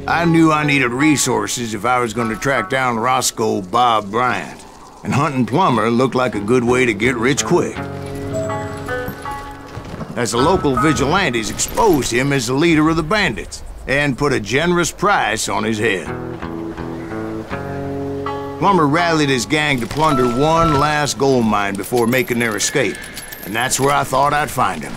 I knew I needed resources if I was going to track down Roscoe Bob Bryant, and hunting Plumber looked like a good way to get rich quick. As the local vigilantes exposed him as the leader of the bandits, and put a generous price on his head. Plumber rallied his gang to plunder one last gold mine before making their escape, and that's where I thought I'd find him.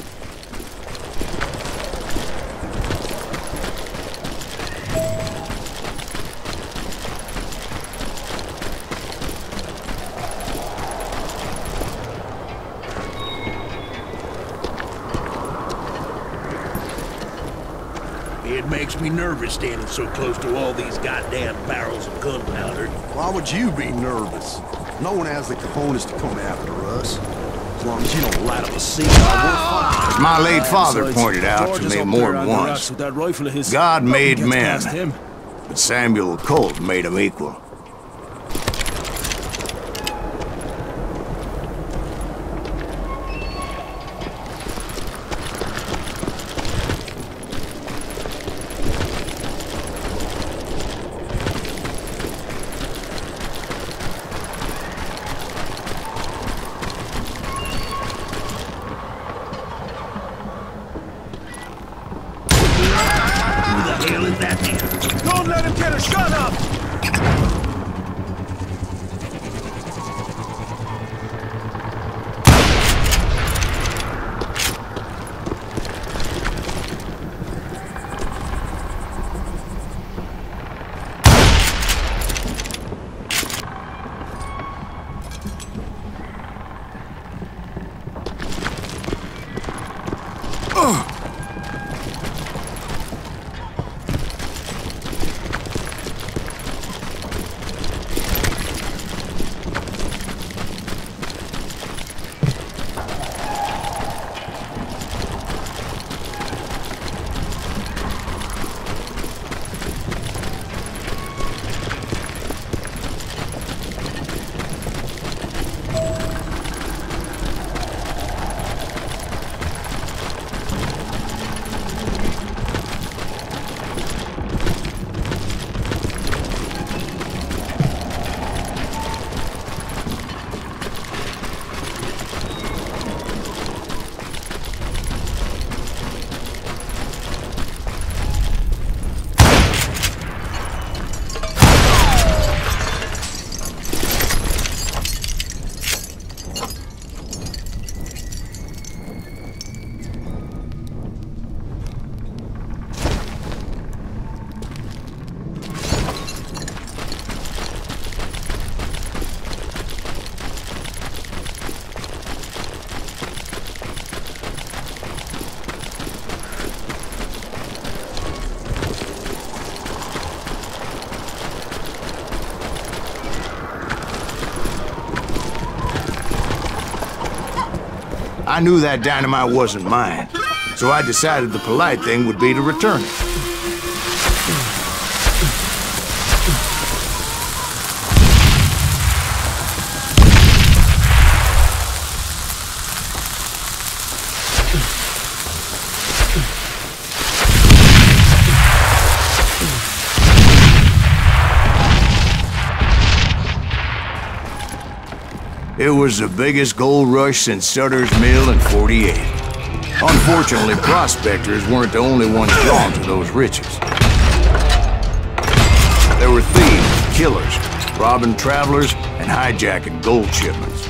It makes me nervous standing so close to all these goddamn barrels of gunpowder. Why would you be nervous? No one has the cojones to come after us. As long as you don't light up a scene, As my late father pointed out to me more than once, God made men, but Samuel Colt made them equal. Don't let him get a shot up! I knew that dynamite wasn't mine, so I decided the polite thing would be to return it. It was the biggest gold rush since Sutter's Mill in '48. Unfortunately, prospectors weren't the only ones drawn to those riches. There were thieves, killers, robbing travelers, and hijacking gold shipments.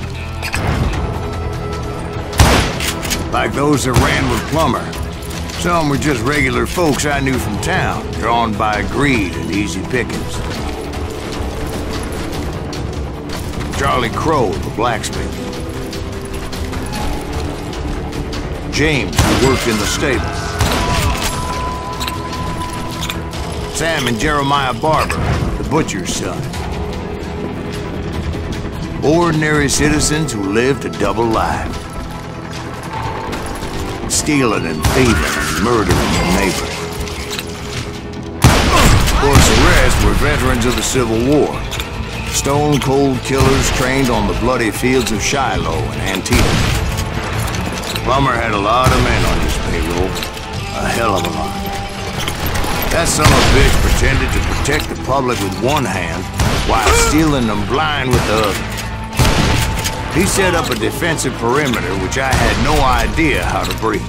Like those that ran with Plumber. Some were just regular folks I knew from town, drawn by greed and easy pickings. Charlie Crow, the blacksmith. James, who worked in the stable. Sam and Jeremiah Barber, the butcher's son. Ordinary citizens who lived a double life. Stealing and thieving and murdering their neighbors. Of course, the rest were veterans of the Civil War. Stone-cold killers trained on the bloody fields of Shiloh and Antietam. Plummer had a lot of men on his payroll. A hell of a lot. That son of a bitch pretended to protect the public with one hand while stealing them blind with the other. He set up a defensive perimeter which I had no idea how to breach.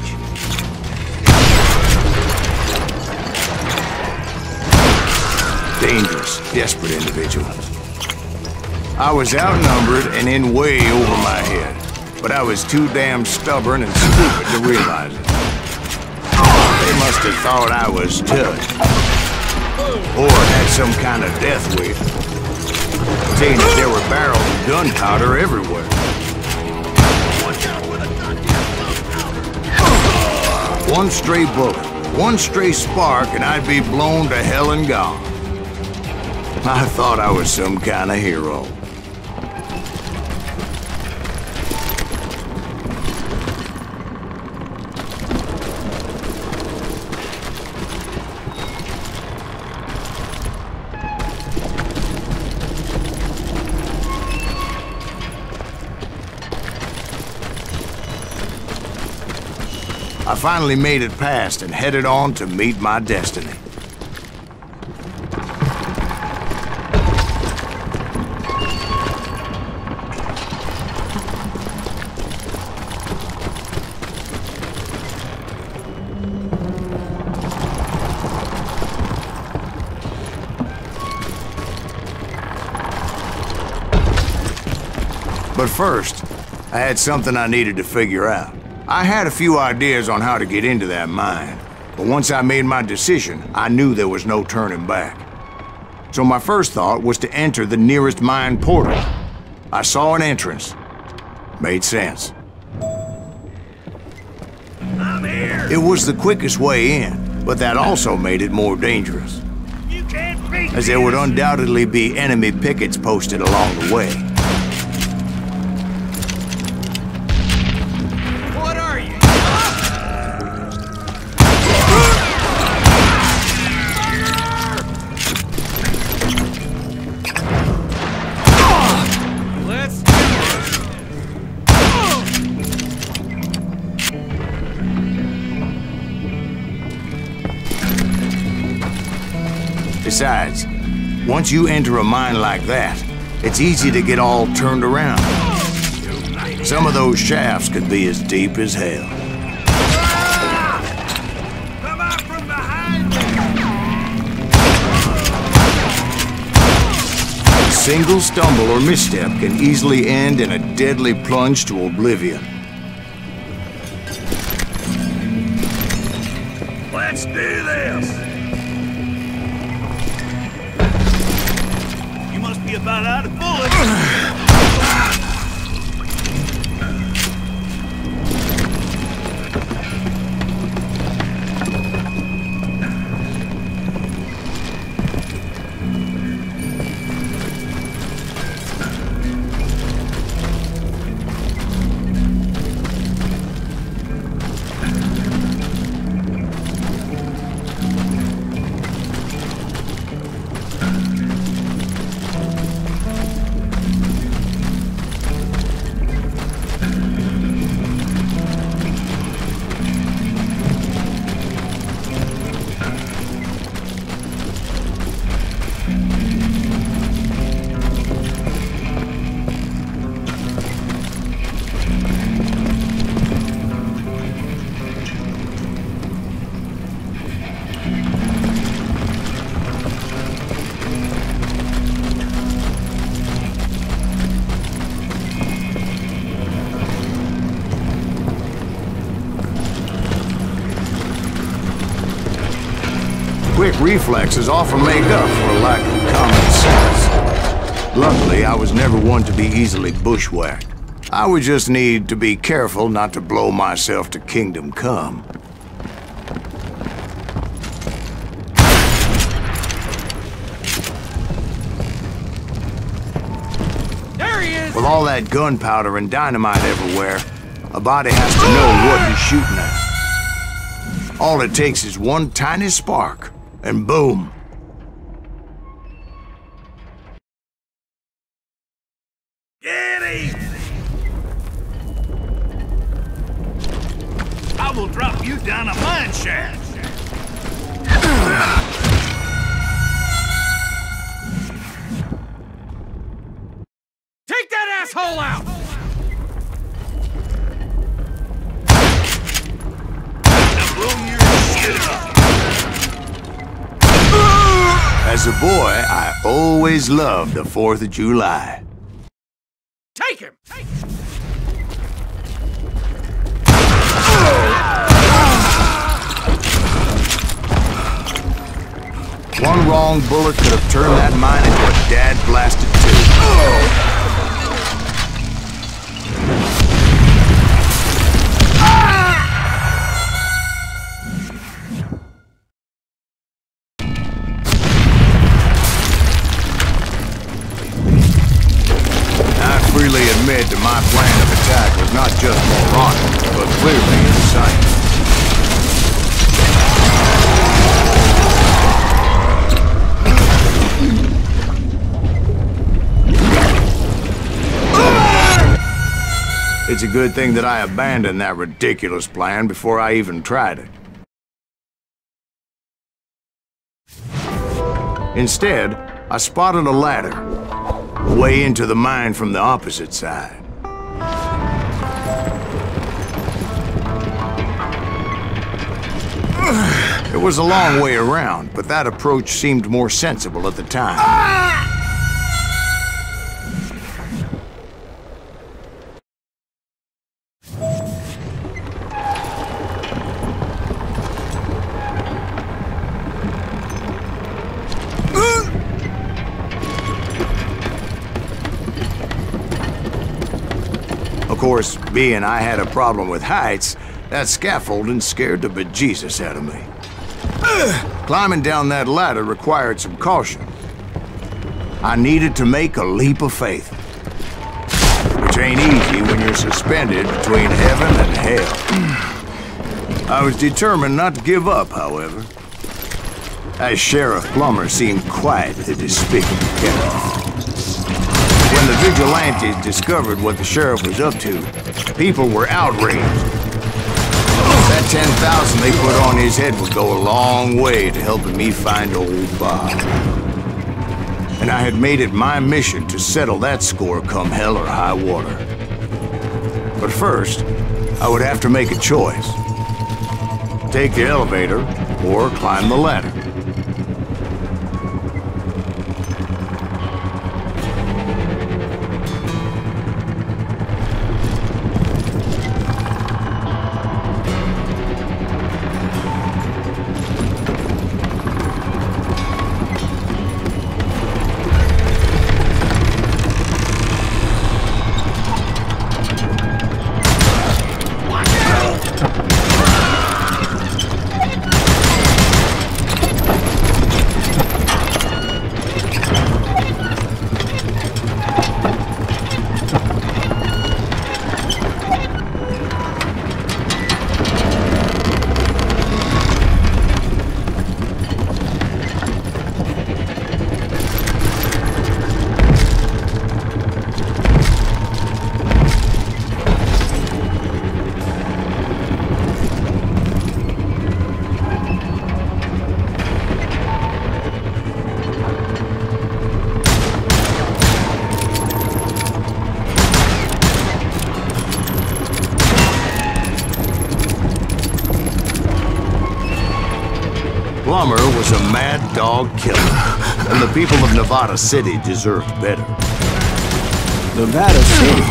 Dangerous, desperate individual. I was outnumbered and in way over my head, but I was too damn stubborn and stupid to realize it. They must have thought I was touched, or had some kind of death wish, seeing that there were barrels of gunpowder everywhere. One stray bullet, one stray spark, and I'd be blown to hell and gone. I thought I was some kind of hero. I finally made it past and headed on to meet my destiny. But first, I had something I needed to figure out. I had a few ideas on how to get into that mine, but once I made my decision, I knew there was no turning back. So my first thought was to enter the nearest mine portal. I saw an entrance. Made sense. I'm here! It was the quickest way in, but that also made it more dangerous, You can't beat as there would undoubtedly be enemy pickets posted along the way. What are you? Let's do it! Besides, once you enter a mine like that, it's easy to get all turned around. Some of those shafts could be as deep as hell. Come out from behind me! A single stumble or misstep can easily end in a deadly plunge to oblivion. Let's do this! You must be about out of bullets. Quick reflexes often make up for a lack of common sense. Luckily, I was never one to be easily bushwhacked. I would just need to be careful not to blow myself to kingdom come. There he is! With all that gunpowder and dynamite everywhere, a body has to know what he's shooting at. All it takes is one tiny spark, and boom. Get him! I will drop you down a mine shaft. asshole out! As a boy, I always loved the 4th of July. Take him! Take him! One wrong bullet could have turned that mine into a dad-blasted tube. I freely admit that my plan of attack was not just moronic, but clearly insane. It's a good thing that I abandoned that ridiculous plan before I even tried it. Instead, I spotted a ladder, way into the mine from the opposite side. It was a long way around, but that approach seemed more sensible at the time. Of course, being I had a problem with heights, that scaffolding scared the bejesus out of me. Climbing down that ladder required some caution. I needed to make a leap of faith, which ain't easy when you're suspended between heaven and hell. I was determined not to give up, however. As Sheriff Plummer seemed quite the despicable character. When the vigilantes discovered what the sheriff was up to, people were outraged. That 10,000 they put on his head would go a long way to helping me find old Bob. And I had made it my mission to settle that score come hell or high water. But first, I would have to make a choice. Take the elevator or climb the ladder. Plummer was a mad dog killer, and the people of Nevada City deserved better. Nevada City?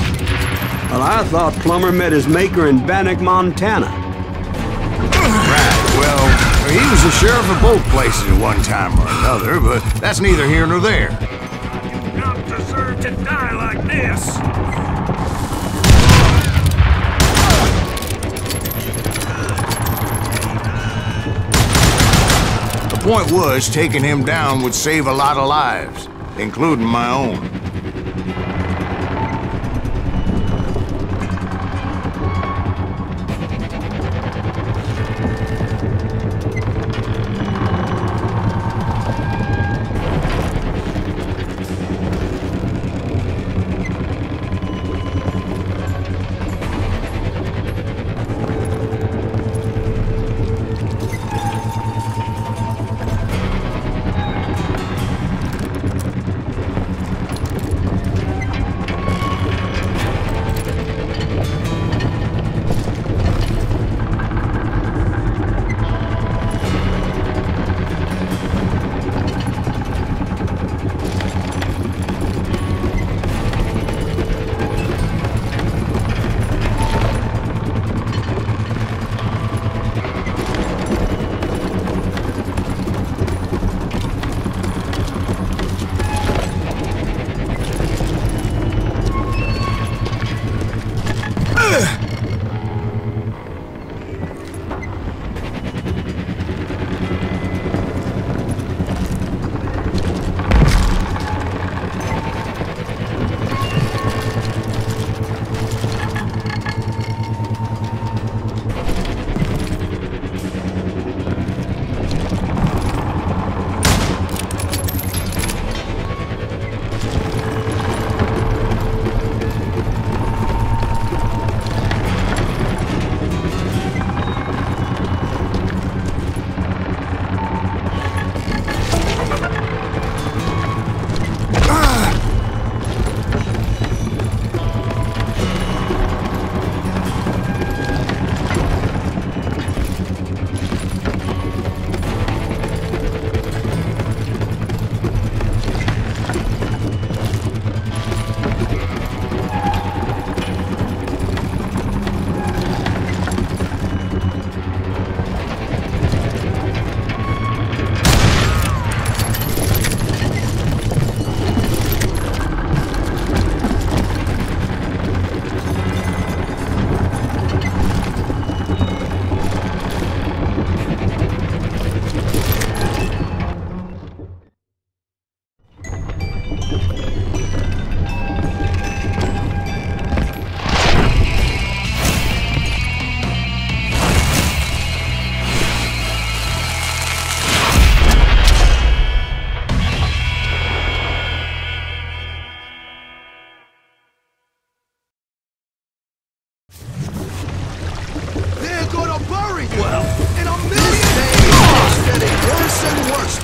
Well, I thought Plummer met his maker in Bannock, Montana. Right, well, he was the sheriff of both places at one time or another, but that's neither here nor there. You do not deserve to die like this! The point was, taking him down would save a lot of lives, including my own.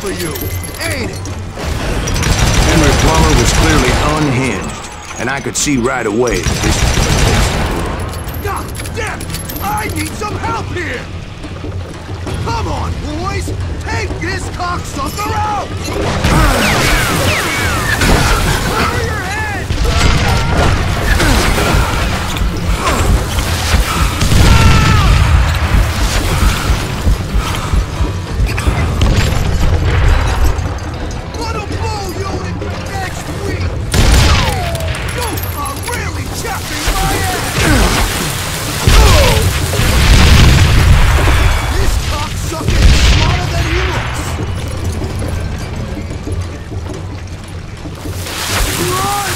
for you, ain't it? Henry Plummer was clearly unhinged, and I could see right away that this was God damn it! I need some help here! Come on, boys! Take this cocksucker out! Cover your head! What a blow unit next week! You are really chapping my ass! This cocksucker is smarter than he looks! Run!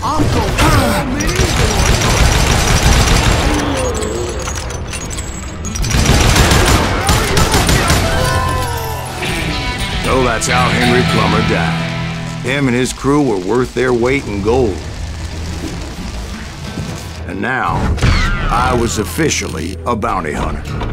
I'm going all mini So that's how Henry Plummer died. Him and his crew were worth their weight in gold. And now, I was officially a bounty hunter.